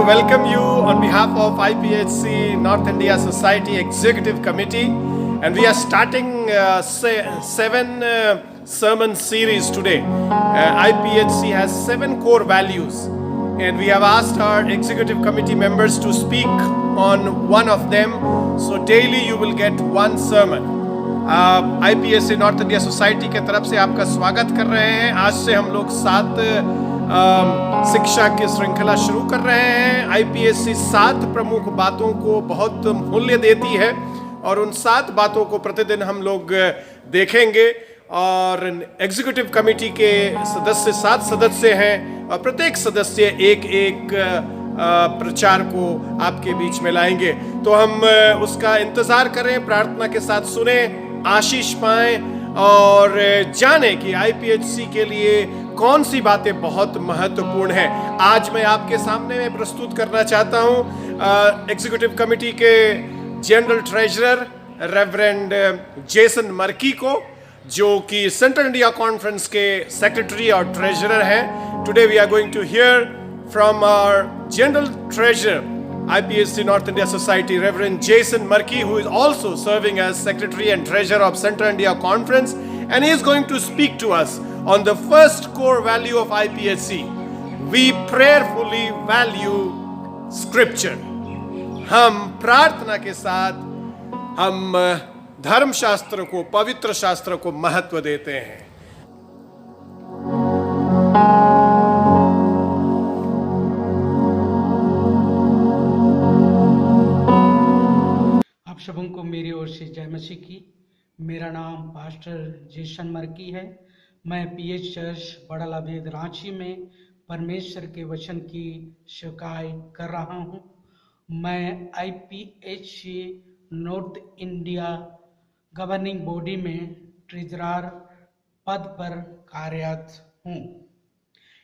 welcome you on behalf of IPHC North India Society Executive Committee, and we are starting seven sermon series today. IPHC has 7 core values, and we have asked our executive committee members to speak on one of them. So daily you will get one sermon. IPHC north India society के तरफ से आपका स्वागत कर रहे हैं। आज से हम लोग 7 शिक्षा की श्रृंखला शुरू कर रहे हैं। IPHC 7 प्रमुख बातों को बहुत मूल्य देती है और उन 7 बातों को प्रतिदिन हम लोग देखेंगे। और एग्जीक्यूटिव कमेटी के सदस्य 7 सदस्य हैं और प्रत्येक सदस्य एक प्रचार को आपके बीच में लाएंगे। तो हम उसका इंतजार करें, प्रार्थना के साथ सुने, आशीष पाएं और जाने कि IPHC के लिए कौन सी बातें बहुत महत्वपूर्ण हैं। आज मैं आपके सामने में प्रस्तुत करना चाहता हूं एग्जीक्यूटिव कमेटी के general treasurer reverend Jason Merky को, जो कि सेंट्रल इंडिया कॉन्फ्रेंस के सेक्रेटरी और ट्रेजरर हैं। Today we are going to hear from our general treasurer IPHC North India Society, Reverend Jason Murky, who is also serving as Secretary and Treasurer of Central India Conference, and he is going to speak to us on the first core value of IPHC. We prayerfully value Scripture. हम प्रार्थना के साथ हम धर्मशास्त्र को, पवित्र शास्त्र को महत्व देते हैं। सबों को मेरी ओर से जय मसीह की। मेरा नाम पास्टर जेसन मर्की है। मैं PH चर्च बड़ा लाभेद रांची में परमेश्वर के वचन की शिकायत कर रहा हूँ। मैं IPHC north India governing body में ट्रेजरर पद पर कार्यरत हूँ।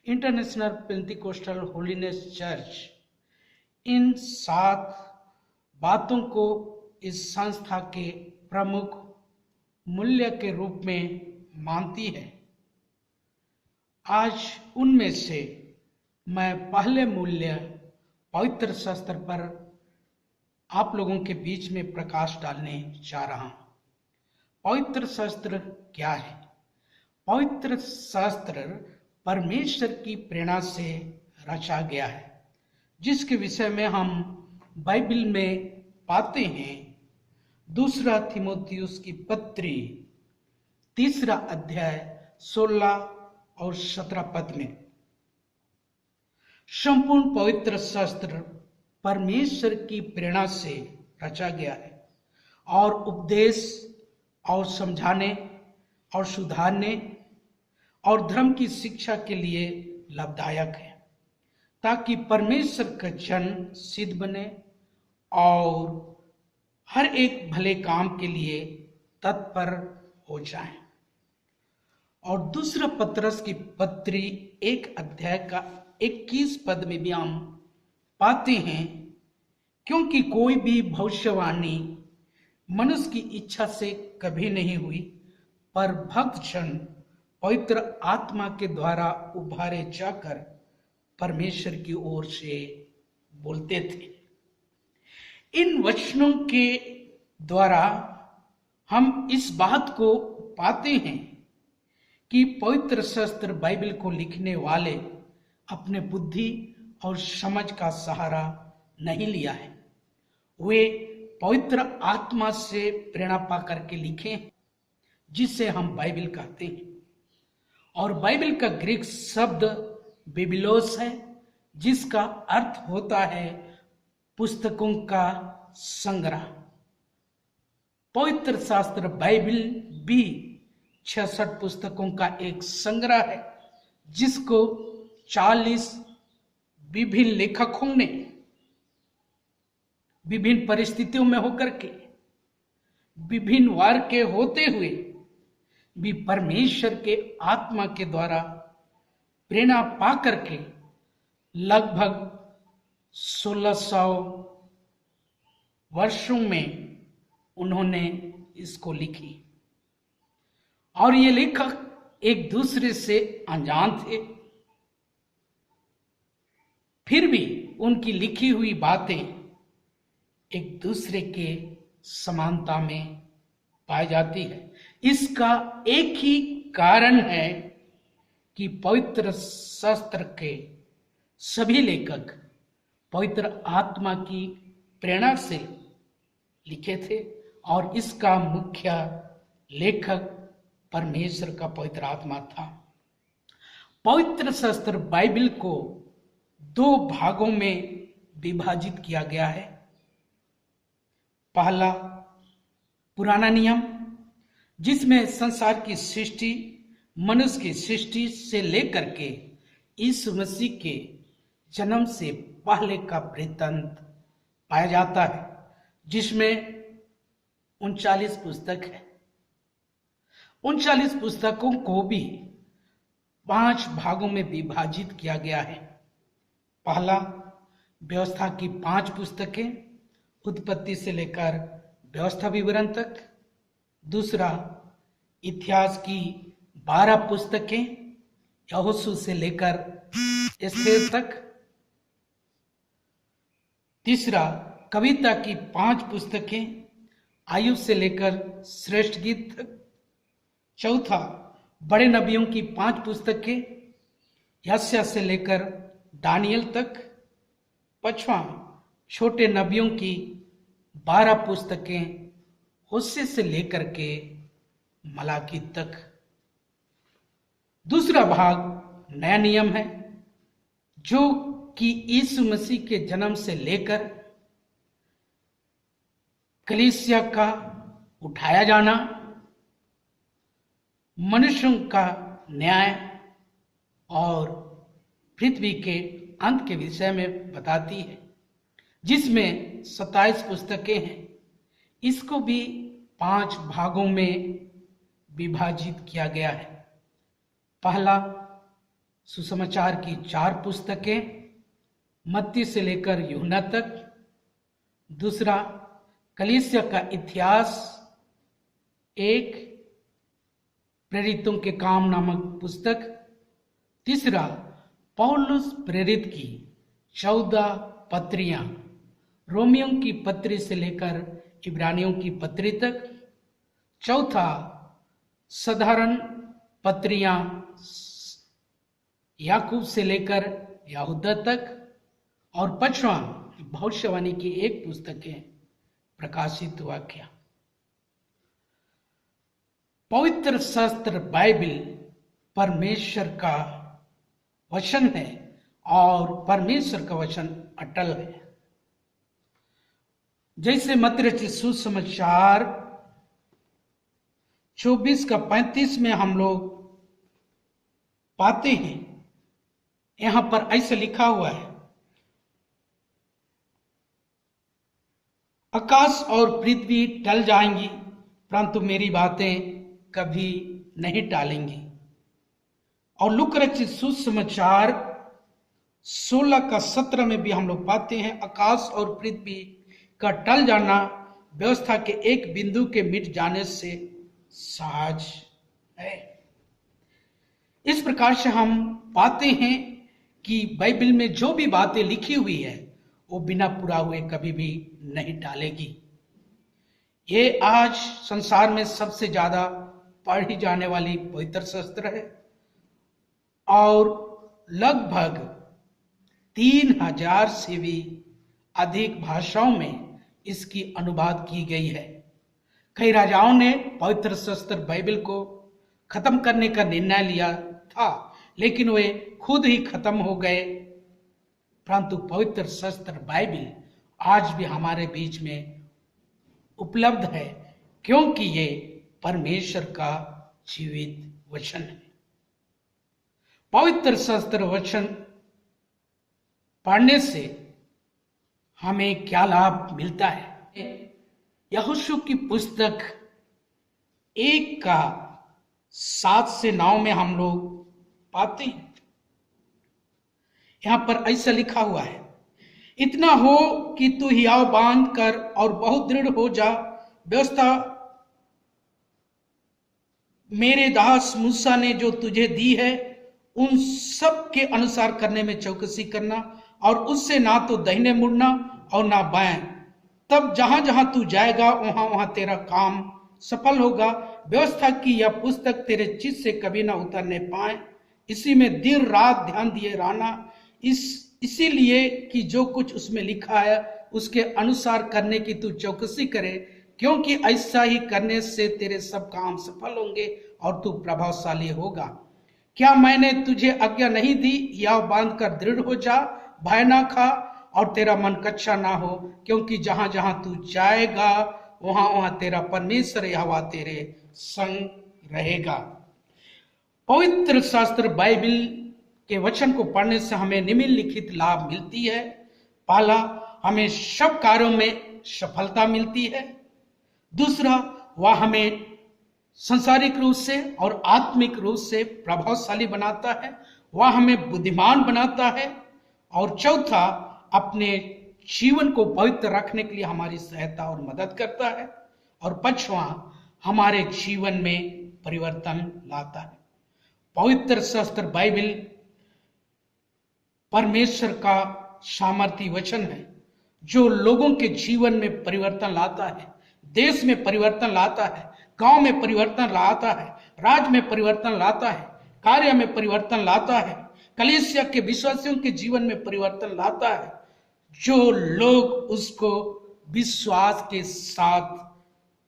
इंटरनेशनल पेंटिकोस्टल होलीनेस चर्च इन 7 बातों को इस संस्था के प्रमुख मूल्य के रूप में मानती है। आज उनमें से मैं पहले मूल्य पवित्र शास्त्र पर आप लोगों के बीच में प्रकाश डालने जा रहा हूं। पवित्र शास्त्र क्या है? पवित्र शास्त्र परमेश्वर की प्रेरणा से रचा गया है, जिसके विषय में हम बाइबल में पाते हैं। 2 थिमोथियुस की पत्री 3 अध्याय 16 और 17 पद में संपूर्ण पवित्र शास्त्र परमेश्वर की प्रेरणा से रचा गया है और उपदेश और समझाने और सुधारने और धर्म की शिक्षा के लिए लाभदायक है, ताकि परमेश्वर का जन सिद्ध बने और हर एक भले काम के लिए तत्पर हो जाए। और 2 पतरस की पत्री 1 अध्याय का 21 पद में भी हम पाते हैं, क्योंकि कोई भी भविष्यवाणी मनुष्य की इच्छा से कभी नहीं हुई, पर भक्त जन पवित्र आत्मा के द्वारा उभारे जाकर परमेश्वर की ओर से बोलते थे। इन वचनों के द्वारा हम इस बात को पाते हैं कि पवित्र शास्त्र बाइबल को लिखने वाले अपने बुद्धि और समझ का सहारा नहीं लिया है। वे पवित्र आत्मा से प्रेरणा पा करके लिखे, जिसे हम बाइबल कहते हैं। और बाइबल का ग्रीक शब्द बिबिलोस है, जिसका अर्थ होता है पुस्तकों का संग्रह। पवित्र शास्त्र बाइबल भी 66 पुस्तकों का एक संग्रह है, जिसको 40 विभिन्न लेखकों ने विभिन्न परिस्थितियों में होकर के, विभिन्न वर्ग के होते हुए भी परमेश्वर के आत्मा के द्वारा प्रेरणा पा करके लगभग 1600 वर्षों में उन्होंने इसको लिखी। और ये लेखक एक दूसरे से अनजान थे, फिर भी उनकी लिखी हुई बातें एक दूसरे के समानता में पाई जाती है। इसका एक ही कारण है कि पवित्र शास्त्र के सभी लेखक पवित्र आत्मा की प्रेरणा से लिखे थे और इसका मुख्य लेखक परमेश्वर का पवित्र आत्मा था। पवित्र शास्त्र बाइबल को 2 भागों में विभाजित किया गया है। पहला पुराना नियम, जिसमें संसार की सृष्टि, मनुष्य की सृष्टि से लेकर के यीशु मसीह के जन्म से पहले का वृत्तांत पाया जाता है, जिसमें 39 पुस्तक है। 39 पुस्तकों को भी 5 भागों में विभाजित किया गया है। पहला व्यवस्था की 5 पुस्तकें, उत्पत्ति से लेकर व्यवस्था विवरण तक। दूसरा इतिहास की 12 पुस्तकें, यहोशू से लेकर एस्तेर तक। तीसरा कविता की 5 पुस्तकें, आयुब से लेकर श्रेष्ठ गीत तक। चौथा बड़े नबियों की 5 पुस्तकें, यशायाह से लेकर दानियल तक। पांचवा छोटे नबियों की 12 पुस्तकें, होशे से लेकर के मलाकी तक। दूसरा भाग नया नियम है, जो कि यीशु मसीह के जन्म से लेकर कलीसिया का उठाया जाना, मनुष्यों का न्याय और पृथ्वी के अंत के विषय में बताती है, जिसमें 27 पुस्तकें हैं। इसको भी 5 भागों में विभाजित किया गया है। पहला सुसमाचार की 4 पुस्तकें, मत्ती से लेकर यूहन्ना तक। दूसरा कलीसिया का इतिहास 1, प्रेरितों के काम नामक पुस्तक। तीसरा पौलुस प्रेरित की 14 पत्रियां, रोमियों की पत्री से लेकर इब्रानियों की पत्री तक। चौथा साधारण पत्रियां, याकूब से लेकर यहूदा तक। और 5वां भविष्यवाणी की 1 पुस्तक है, प्रकाशित वाक्य। पवित्र शास्त्र बाइबल परमेश्वर का वचन है और परमेश्वर का वचन अटल है। जैसे मत्ती रचित सुसमाचार 24 का 35 में हम लोग पाते हैं, यहां पर ऐसे लिखा हुआ है, आकाश और पृथ्वी टल जाएंगी परंतु मेरी बातें कभी नहीं टालेंगी। और लूका रचित सुसमाचार 16 का 17 में भी हम लोग पाते हैं, आकाश और पृथ्वी का टल जाना व्यवस्था के एक बिंदु के मिट जाने से सहज है। इस प्रकार से हम पाते हैं कि बाइबल में जो भी बातें लिखी हुई है वो बिना पूरा हुए कभी भी नहीं टालेगी। ये आज संसार में सबसे ज्यादा पढ़ी जाने वाली पवित्र शास्त्र है और लगभग 3000 से भी अधिक भाषाओं में इसकी अनुवाद की गई है। कई राजाओं ने पवित्र शास्त्र बाइबल को खत्म करने का निर्णय लिया था, लेकिन वे खुद ही खत्म हो गए। परंतु पवित्र शास्त्र बाइबल आज भी हमारे बीच में उपलब्ध है, क्योंकि ये परमेश्वर का जीवित वचन है। पवित्र शास्त्र वचन पढ़ने से हमें क्या लाभ मिलता है? यहोशू की पुस्तक 1 का 7 से 9 में हम लोग पाते हैं, यहां पर ऐसा लिखा हुआ है, इतना हो कि तू हियाव बांध कर और बहुत दृढ़ हो जा, व्यवस्था मेरे दास मूसा ने जो तुझे दी है उन सब के अनुसार करने में चौकसी करना और उससे ना तो दाहिने मुड़ना और ना बाएं। तब जहां जहां तू जाएगा वहां वहां तेरा काम सफल होगा। व्यवस्था की यह पुस्तक तेरे चित्त से कभी ना उतरने पाए। इसी में दिन रात ध्यान दिए रहना, इसीलिए कि जो कुछ उसमें लिखा है उसके अनुसार करने की तू चौकसी करे, क्योंकि ऐसा ही करने से तेरे सब काम सफल होंगे और तू प्रभावशाली होगा। क्या मैंने तुझे आज्ञा नहीं दी? या बांध कर दृढ़ हो जा, भय ना खा और तेरा मन कच्चा ना हो, क्योंकि जहां जहां तू जाएगा वहां वहां तेरा परमेश्वर यहोवा तेरे संग रहेगा। पवित्र शास्त्र बाइबल के वचन को पढ़ने से हमें निम्नलिखित लाभ मिलती है। पहला, हमें सब कार्यों में सफलता मिलती है। दूसरा, वह हमें सांसारिक रूप से और आत्मिक रूप से प्रभावशाली बनाता है, वह हमें बुद्धिमान बनाता है। और चौथा, अपने जीवन को पवित्र रखने के लिए हमारी सहायता और मदद करता है। और पांचवा, हमारे जीवन में परिवर्तन लाता है। पवित्र शास्त्र बाइबल परमेश्वर का सामर्थी वचन है जो लोगों के जीवन में परिवर्तन लाता है, देश में परिवर्तन लाता है, गांव में परिवर्तन लाता है, राज्य में परिवर्तन लाता है, कार्य में परिवर्तन लाता है, कलीसिया के विश्वासियों के जीवन में परिवर्तन लाता है, जो लोग उसको विश्वास के साथ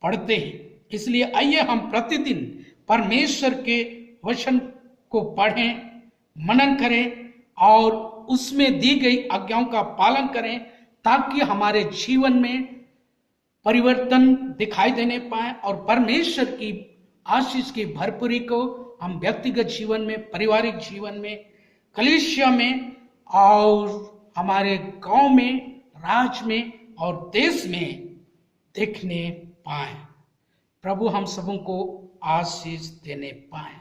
पढ़ते हैं। इसलिए आइए हम प्रतिदिन परमेश्वर के वचन को पढ़ें, मनन करें और उसमें दी गई आज्ञाओं का पालन करें, ताकि हमारे जीवन में परिवर्तन दिखाई देने पाए और परमेश्वर की आशीष की भरपूरी को हम व्यक्तिगत जीवन में, पारिवारिक जीवन में, कलीसिया में और हमारे गांव में, राज्य में और देश में देखने पाए। प्रभु हम सबों को आशीष देने पाए।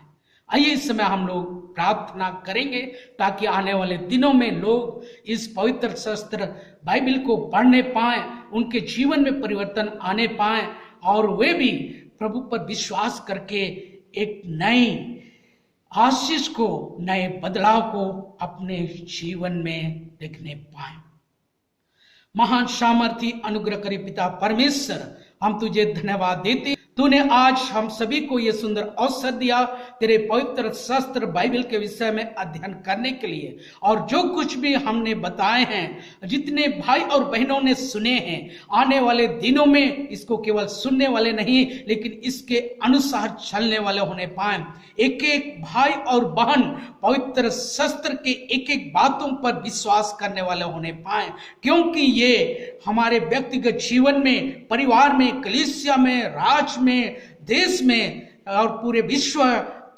आइए इस समय हम लोग प्रार्थना करेंगे ताकि आने वाले दिनों में लोग इस पवित्र शास्त्र बाइबल को पढ़ने पाए, उनके जीवन में परिवर्तन आने पाए और वे भी प्रभु पर विश्वास करके एक नई आशीष को, नए बदलाव को अपने जीवन में देखने पाए। महान सामर्थी अनुग्रहकारी पिता परमेश्वर, हम तुझे धन्यवाद देते। तूने आज हम सभी को यह सुंदर अवसर दिया तेरे पवित्र शास्त्र बाइबल के विषय में अध्ययन करने के लिए। और जो कुछ भी हमने बताए हैं, जितने भाई और बहनों ने सुने हैं, आने वाले दिनों में इसको केवल सुनने वाले नहीं लेकिन इसके अनुसार चलने वाले होने पाए। एक एक भाई और बहन पवित्र शास्त्र के एक एक बातों पर विश्वास करने वाले होने पाए, क्योंकि ये हमारे व्यक्तिगत जीवन में, परिवार में, कलीसिया में, राज्य में, देश में और पूरे विश्व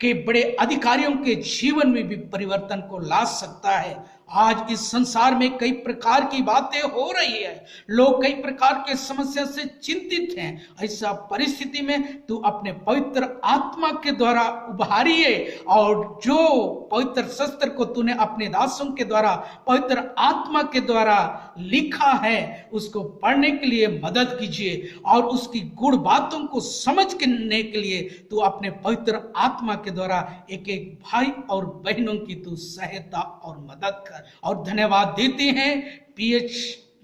के बड़े अधिकारियों के जीवन में भी परिवर्तन को ला सकता है। आज इस संसार में कई प्रकार की बातें हो रही है, लोग कई प्रकार के समस्या से चिंतित हैं। ऐसा परिस्थिति में तू अपने पवित्र आत्मा के द्वारा उभारिए और जो पवित्र शास्त्र को तूने अपने दासों के द्वारा पवित्र आत्मा के द्वारा लिखा है उसको पढ़ने के लिए मदद कीजिए और उसकी गुड़ बातों को समझने के लिए तू अपने पवित्र आत्मा के द्वारा एक एक भाई और बहनों की तू सहायता और मदद कर। और धन्यवाद देते हैं पीएच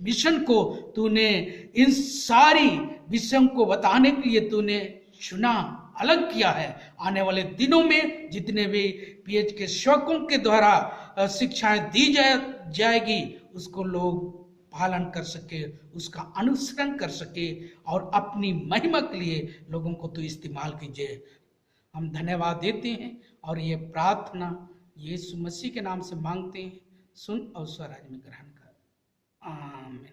मिशन को, तूने इन सारी विषयों को बताने के लिए तूने चुना, अलग किया है। आने वाले दिनों में जितने भी पीएच के सेवकों के द्वारा शिक्षाएं दी जाएगी उसको लोग पालन कर सके, उसका अनुसरण कर सके और अपनी महिमा के लिए लोगों को तो इस्तेमाल कीजिए। हम धन्यवाद देते हैं और ये प्रार्थना यीशु मसीह के नाम से मांगते हैं। सुन और स्वराज में ग्रहण कर। आमीन।